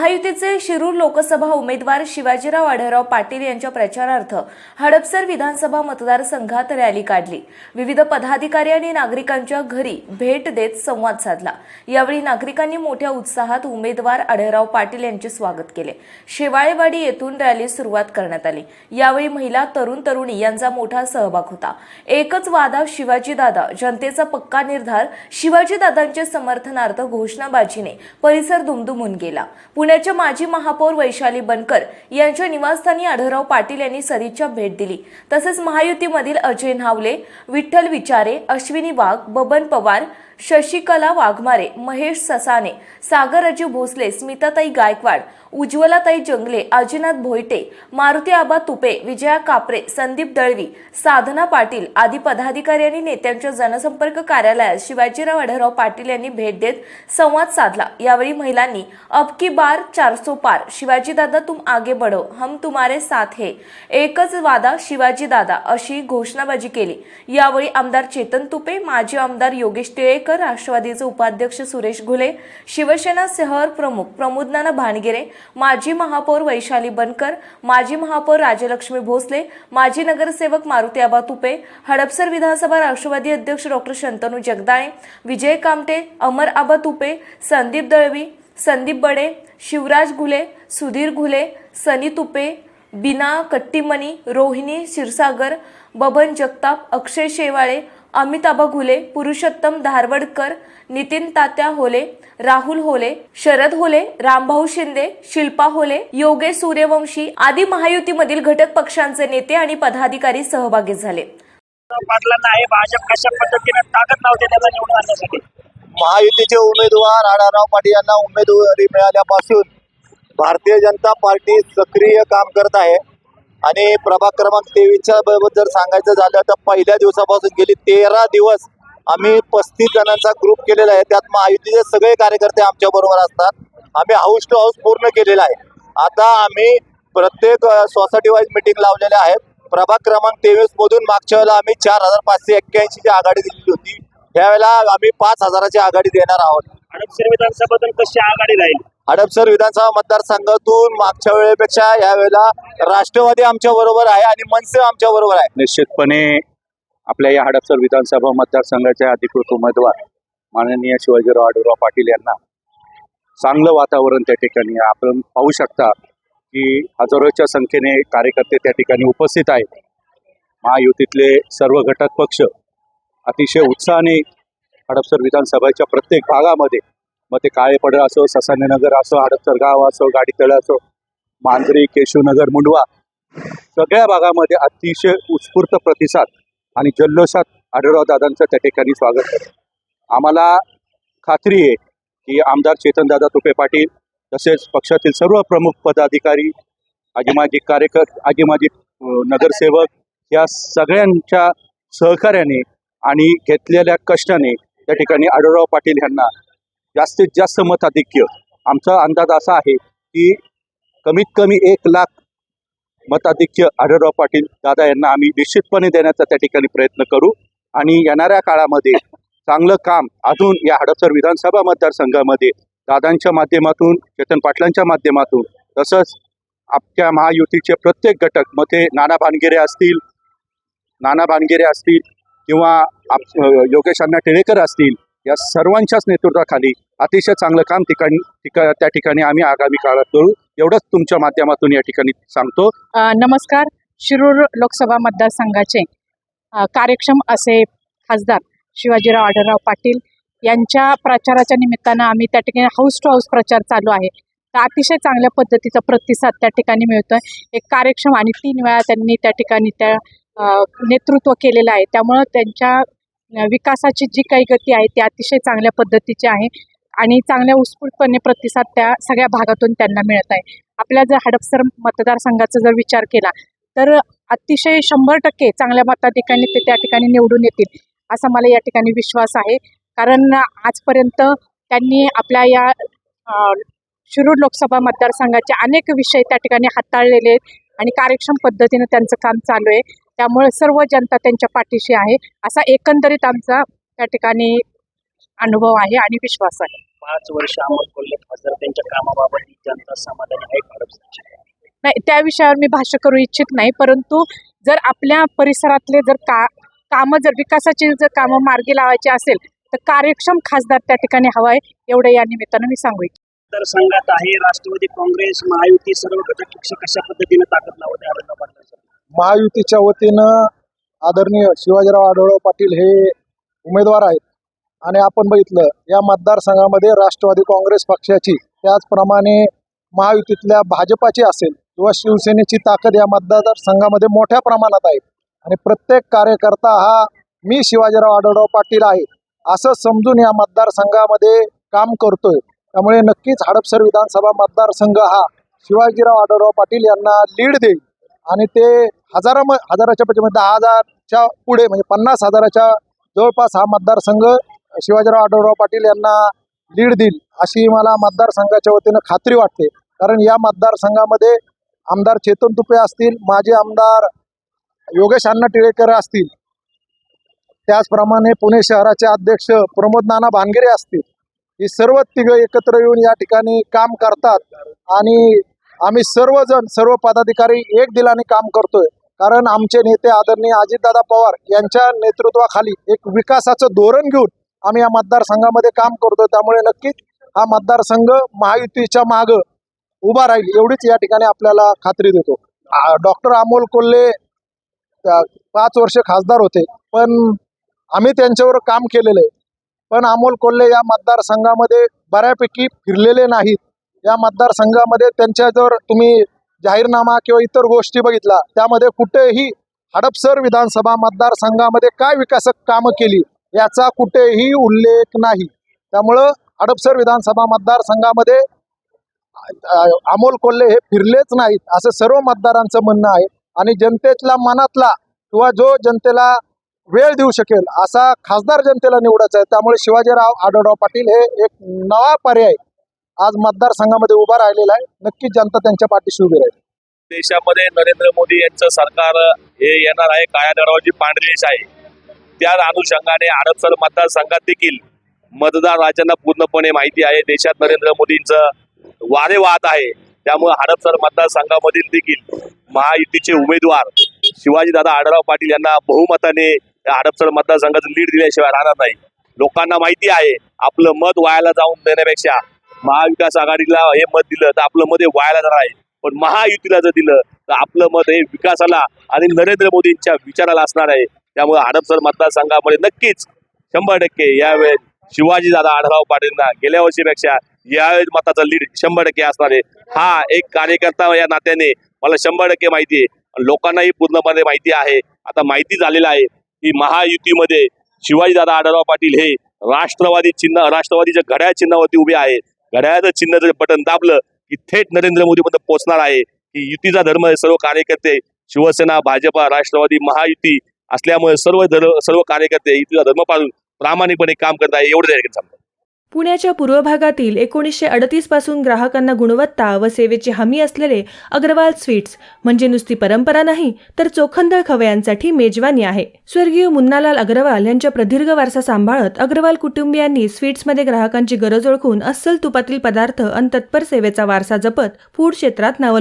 महायुतीचे शिरूर लोकसभा उमेदवार शिवाजीराव आढळराव पाटील यांच्या प्रचारार्थ हडपसर विधानसभा मतदारसंघात रॅली काढली। विविध पदाधिकारी आणि नागरिकांच्या घरी भेट देत संवाद साधला। यावेळी नागरिकांनी मोठ्या उत्साहात उमेदवार आढळराव पाटील यांचे स्वागत केले। शेवाळेवाडी येथून रॅली सुरुवात करण्यात आली। यावेळी महिला, तरुण-तरुणी यांचा मोठा सहभाग होता। एकच वादा शिवाजीदादा, जनतेचा पक्का निर्धार। शिवाजीदादांच्या समर्थनार्थ घोषणाबाजीने परिसर दुमदुमून गेला। पुण्याच्या माजी महापौर वैशाली बनकर यांच्या निवासस्थानी आढळराव पाटील यांनी सदिच्छा भेट दिली। तसेच महायुतीमधील अजय नावले, विठ्ठल विचारे, अश्विनी वाघ, बबन पवार, शशिकला वाघमारे, महेश ससाने, सागर अजय भोसले, स्मिताताई गायकवाड, उज्ज्वलाताई जंगले, आजीनाथ भोईटे, मारुती आबा तुपे, विजया कापरे, संदीप दळवी, साधना पाटील आदी पदाधिकारी आणि नेत्यांच्या जनसंपर्क कार्यालयात शिवाजीराव आढळराव पाटील यांनी भेट देत संवाद साधला। यावेळी महिलांनी अब की बार 400 पार, शिवाजीदादा तुम आगे बढ़ो, हम तुम्हारे साथ है, एकच वादा शिवाजीदादा अशी घोषणाबाजी केली। यावेळी आमदार चेतन तुपे, माजी आमदार योगेश टिळेकर, राष्ट्रवादीचे उपाध्यक्ष सुरेश घुले, शिवसेना शहर प्रमुख प्रमोदनाना भानगिरे, माजी महापौर वैशाली बनकर, माजी महापौर राजलक्ष्मी भोसले, माजी नगरसेवक मारुती आबा तुपे, हडपसर विधानसभा राष्ट्रवादी अध्यक्ष डॉ. शंतनू जगदाळे, विजय कामटे, अमर आबा तुपे, संदीप दळवी, संदीप बडे, शिवराज घुले, सुधीर घुले, सनी तुपे, बीना कट्टीमणी, रोहिणी क्षीरसागर, बबन जगताप, अक्षय शेवाळे, अमिताभ घुले, पुरुषोत्तम धारवडकर, नितीन तात्या होले, राहुल होले, शरद होले, रामभाऊ शिंदे, शिल्पा होले, योगेश सूर्यवंशी आदी महायुतीमधील घटक पक्षांचे नेते आणि पदाधिकारी सहभागी झाले। पाटलांना आहे भाजप कशा पद्धतीने ताकद लावते त्याला निवडून आणण्यासाठी। महायुतीचे उमेदवार आढळराव पाटील यांना उमेदवारी मिळाल्यापासून भारतीय जनता पार्टी सक्रिय काम करत आहे आणि प्रभाग क्रमांक 23च्या बाबत जर सांगायचं झालं तर पहिल्या दिवसापासून गेली 13 दिवस आम्ही 35 जणांचा ग्रुप केलेला आहे। त्यात महायुतीचे सगळे कार्यकर्ते आमच्या बरोबर असतात। आम्ही हाऊस टू हाऊस पूर्ण केलेला आहे। आता आम्ही प्रत्येक सोसायटी वाईज मीटिंग लावलेल्या आहेत। प्रभाग क्रमांक 23 मधून मागच्या वेळेला आम्ही 4581 ची आघाडी दिलेली होती। यावेळेला आम्ही 5000ची आघाडी देणार आहोत। हडपसर विधानसभेतून कशी आघाडी राहील? हडपसर विधानसभा मतदारसंघातून मागच्या वेळेपेक्षा यावेळेला राष्ट्रवादी आमच्या बरोबर आहे आणि मनसे आमच्या बरोबर आहे। निश्चितपणे आपल्या या हडपसर विधानसभा मतदारसंघाचे अधिकृत उमेदवार माननीय शिवाजीराव आढळराव पाटील यांना चांगलं वातावरण त्या ठिकाणी आपण पाहू शकता की हजारोच्या संख्येने कार्यकर्ते त्या ठिकाणी उपस्थित आहेत। महायुतीतले सर्व घटक पक्ष अतिशय उत्साहाने हडपसर विधानसभेच्या प्रत्येक भागामध्ये, मग ते काळेपड असो, ससानेनगर असो, हडपसर गाव असो, गाडीतळ असो, मांजरी, केशवनगर, मुंडवा, सगळ्या भागामध्ये अतिशय उत्स्फूर्त प्रतिसाद आणि जल्लोषात आढळराव दादांचं त्या ठिकाणी स्वागत करतो। आम्हाला खात्री आहे की आमदार चेतनदादा तुपे पाटील तसेच पक्षातील सर्व प्रमुख पदाधिकारी, आजी माजी नगरसेवक या सगळ्यांच्या सहकार्याने आणि घेतलेल्या कष्टाने त्या ठिकाणी आढळराव पाटील यांना जास्तीत जास्त मताधिक्य, आमचा अंदाज असा आहे की कमीत कमी 1 लाख मताधिक्य आढळराव पाटील दादा यांना आम्ही निश्चितपणे देण्याचा त्या ठिकाणी प्रयत्न करू आणि येणाऱ्या काळामध्ये चांगलं काम अजून या हडपसर विधानसभा मतदारसंघामध्ये दादांच्या माध्यमातून, चेतन पाटलांच्या माध्यमातून, तसंच आपल्या महायुतीचे प्रत्येक घटक, मग ते नाना भानगिरे असतील किंवा योगेश अण्णा टिळेकर असतील, या सर्वांच्याच नेतृत्वाखाली अतिशय चांगलं काम त्या ठिकाणी आम्ही आगामी काळात करू, एवढंच तुमच्या माध्यमातून या ठिकाणी सांगतो। नमस्कार। शिरूर लोकसभा मतदारसंघाचे कार्यक्षम असे खासदार शिवाजीराव आढळराव पाटील यांच्या प्रचाराच्या निमित्तानं आम्ही त्या ठिकाणी हाऊस टू हाऊस प्रचार चालू आहे। तर अतिशय चांगल्या पद्धतीचा प्रतिसाद त्या ठिकाणी मिळतोय। एक कार्यक्षम आणि 3 वेळा त्यांनी त्या ठिकाणी नेतृत्व केलेलं आहे। त्यामुळं त्यांच्या विकासाची जी काही गती आहे ती अतिशय चांगल्या पद्धतीची आहे आणि चांगल्या उत्स्फूर्तपणे प्रतिसाद त्या सगळ्या भागातून त्यांना मिळत आहे। आपल्या जर हडपसर मतदारसंघाचा जर विचार केला तर अतिशय 100% चांगल्या मताधिकांनी ते त्या ठिकाणी निवडून येतील असा मला या ठिकाणी विश्वास आहे। कारण आजपर्यंत त्यांनी आपल्या या शिरूर लोकसभा मतदारसंघाचे अनेक विषय त्या ठिकाणी हाताळलेले आहेत आणि कार्यक्षम पद्धतीने त्यांचं काम चालू आहे। त्यामुळे सर्व जनता त्यांच्या पाठीशी आहे असा एकंदरीत आमचा त्या ठिकाणी अनुभव आहे आणि विश्वास आहे। 5 वर्ष अमोल कोल्हे खासदार त्यांच्या कामाबाबत जनता समाधानी आहे हडपसरची? नाही, त्या विषयावर मी भाष्य करू इच्छित नाही. परंतु जर आपल्या परिसरातले जर कामं जर विकासाची जर कामं मार्गी लावायची असेल तर कार्यक्षम खासदार त्या ठिकाणी हवाय, एवढं या निमित्तानं मी सांगू इच्छिते. तर संघात आहे राष्ट्रवादी काँग्रेस, महायुती, सर्व घटक पक्ष कशा पद्धतीने ताकद लावत आहे आढळराव पाटलांसाठी? महायुतीच्या वतीनं आदरणीय शिवाजीराव आढळराव पाटील हे उमेदवार आहेत आणि आपण बघितलं या मतदारसंघामध्ये राष्ट्रवादी काँग्रेस पक्षाची, त्याचप्रमाणे महायुतीतल्या भाजपाची असेल किंवा शिवसेनेची ताकद या मतदारसंघामध्ये मोठ्या प्रमाणात आहे आणि प्रत्येक कार्यकर्ता हा मी शिवाजीराव आढळराव पाटील आहे असं समजून या मतदारसंघामध्ये काम करतोय. त्यामुळे नक्कीच हडपसर विधानसभा मतदारसंघ हा शिवाजीराव आढळराव पाटील यांना लीड देईल आणि ते हजाराच्या म्हणजे 10,000च्या पुढे म्हणजे 50,000च्या जवळपास हा मतदारसंघ शिवाजीराव आढळराव पाटील यांना लीड देईल अशी मला मतदारसंघाच्या वतीनं खात्री वाटते. कारण या मतदारसंघामध्ये आमदार चेतन तुपे असतील, माजी आमदार योगेश अण्णा टिळेकर असतील, त्याचप्रमाणे पुणे शहराचे अध्यक्ष प्रमोद नाना भानगिरे असतील, ही सर्व तिघं एकत्र येऊन या ठिकाणी काम करतात आणि आम्ही सर्व पदाधिकारी एक दिलाने काम करतोय. कारण आमचे नेते आदरणीय अजितदादा पवार यांच्या नेतृत्वाखाली एक विकासाचं धोरण घेऊन आम्ही या मतदारसंघामध्ये काम करतोय. त्यामुळे नक्कीच हा मतदारसंघ महायुतीच्या मागं उभा राहील एवढीच या ठिकाणी आपल्याला खात्री देतो. डॉक्टर अमोल कोल्हे 5 वर्ष खासदार होते, पण आम्ही त्यांच्यावर काम केलेलं आहे. पण अमोल कोल्हे या मतदारसंघामध्ये बऱ्यापैकी फिरलेले नाहीत. या मतदारसंघामध्ये त्यांच्या जर तुम्ही जाहीरनामा किंवा इतर गोष्टी बघितला त्यामध्ये कुठेही हडपसर विधानसभा मतदारसंघामध्ये काय विकासक कामं केली याचा कुठेही उल्लेख नाही. त्यामुळं हडपसर विधानसभा मतदारसंघामध्ये अमोल कोल्हे हे फिरलेच नाहीत असं सर्व मतदारांचं म्हणणं आहे आणि जनतेतला मनातला किंवा जो जनतेला वेळ देऊ शकेल असा खासदार जनतेला निवडायचा आहे. त्यामुळे शिवाजीराव आढळराव पाटील हे एक नवा पर्याय आज मतदारसंघामध्ये उभा राहिलेला आहे. नक्कीच जनता त्यांच्या पाठीशी उभी राहील. देशामध्ये नरेंद्र मोदी यांचं सरकार हे येणार आहे, काळ्या दगडावरची पांढरी रेष आहे. त्या अनुषंगाने हडपसर मतदारसंघात देखील मतदार राजांना पूर्णपणे माहिती आहे देशात नरेंद्र मोदींचं वारे वाहत आहे. त्यामुळे हडपसर मतदारसंघामधील देखील महायुतीचे उमेदवार शिवाजीदादा आढळराव पाटील यांना बहुमताने हडपसर मतदारसंघाचं लीड दिल्याशिवाय राहणार नाही. लोकांना माहिती आहे आपलं मत वायाला जाऊन देण्यापेक्षा महाविकास आघाडीला हे मत दिलं तर आपलं मत हे वायाला जाणार आहे, पण महायुतीला जर दिलं तर आपलं मत हे विकासाला आणि नरेंद्र मोदींच्या विचाराला असणार आहे. त्यामुळे हडपसर मतदारसंघामध्ये नक्कीच 100% यावेळेस शिवाजीदादा आढळराव पाटीलना गेल्या वर्षीपेक्षा यावेळेस मताचा लीड 100% असणार आहे. हा एक कार्यकर्ता या नात्याने मला 100% माहिती आहे, लोकांनाही पूर्णपणे माहिती आहे. आता माहिती झालेलं आहे की महायुतीमध्ये शिवाजीदादा आढळराव पाटील हे राष्ट्रवादीच्या घड्याळ चिन्हावरती उभे आहेत. घड्याळाचं चिन्ह जर बटन दाबलं की थेट नरेंद्र मोदी पर्यंत पोहोचणार आहे. की युतीचा धर्म सर्व कार्यकर्ते शिवसेना, भाजपा, राष्ट्रवादी, महायुती असल्यामुळे सर्व कार्यकर्ते युतीचा धर्म पाळून प्रामाणिकपणे काम करत आहे एवढं सांगतो. पुण्याच्या पूर्व भागातील 1938 पासून ग्राहकांना गुणवत्ता व सेवेची हमी असलेले अग्रवाल स्वीट्स म्हणजे नुसती परंपरा नाही तर चोखंदळ खवयांसाठी मेजवानी आहे. स्वर्गीय मुन्नालाल अग्रवाल यांच्या प्रदीर्घ वारसा सांभाळत अग्रवाल कुटुंबियांनी स्वीट्समध्ये ग्राहकांची गरज ओळखून अस्सल तुपातील पदार्थ आणि तत्पर सेवेचा वारसा जपत फूड क्षेत्रात नाव